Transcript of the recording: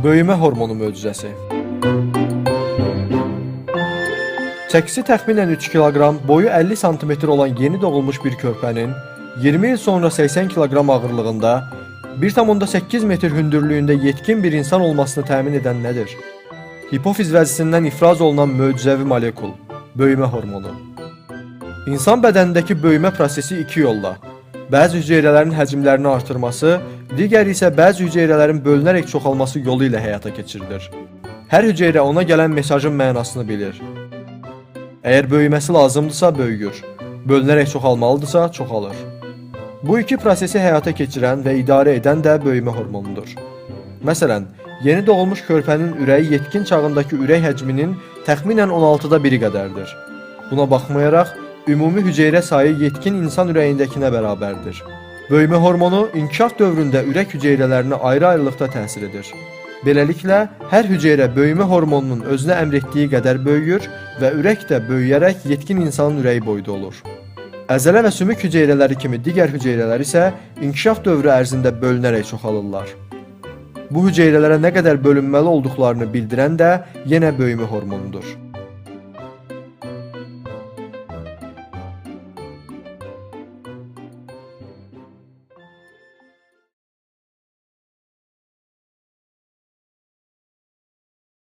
Böyümə hormonu möcüzəsi. Çəkisi təxminən 3 kiloqram, boyu 50 sm olan yeni doğulmuş bir körpənin 20 il sonra 80 kiloqram ağırlığında, 1,8 metr hündürlüyündə yetkin bir insan olmasını təmin edən nədir? Hipofiz vəzisindən ifraz olunan möcüzəvi molekul, böyümə hormonu. İnsan bədənindəki böyümə prosesi iki yolla. Bəzi hüceyrələrin həcmlərini artırması, digəri isə bəzi hüceyrələrin bölünərək çoxalması yolu ilə həyata keçirilir. Hər hüceyrə ona gələn mesajın mənasını bilir. Əgər böyüməsi lazımdırsa böyüyür, bölünərək çoxalmalıdırsa çoxalır. Bu iki prosesi həyata keçirən və idarə edən də böyümə hormonudur. Məsələn, yeni doğulmuş körpənin ürəyi yetkin çağındakı ürək həcminin təxminən 16-da 1-i qədərdir. Buna baxmayaraq, ümumi hüceyrə sayı yetkin insan ürəyindəkinə bərabərdir. Böyümə hormonu inkişaf dövründə ürək hüceyrələrinə ayrı-ayrılıqda təsir edir. Beləliklə, hər hüceyrə böyümə hormonunun özünə əmr etdiyi qədər böyüyür və ürək də böyüyərək yetkin insanın ürəyi boyda olur. Əzələ və sümük hüceyrələri kimi digər hüceyrələr isə inkişaf dövrü ərzində bölünərək çoxalırlar. Bu hüceyrələrə nə qədər bölünməli olduqlarını bildirən də yenə böyümə hormonudur.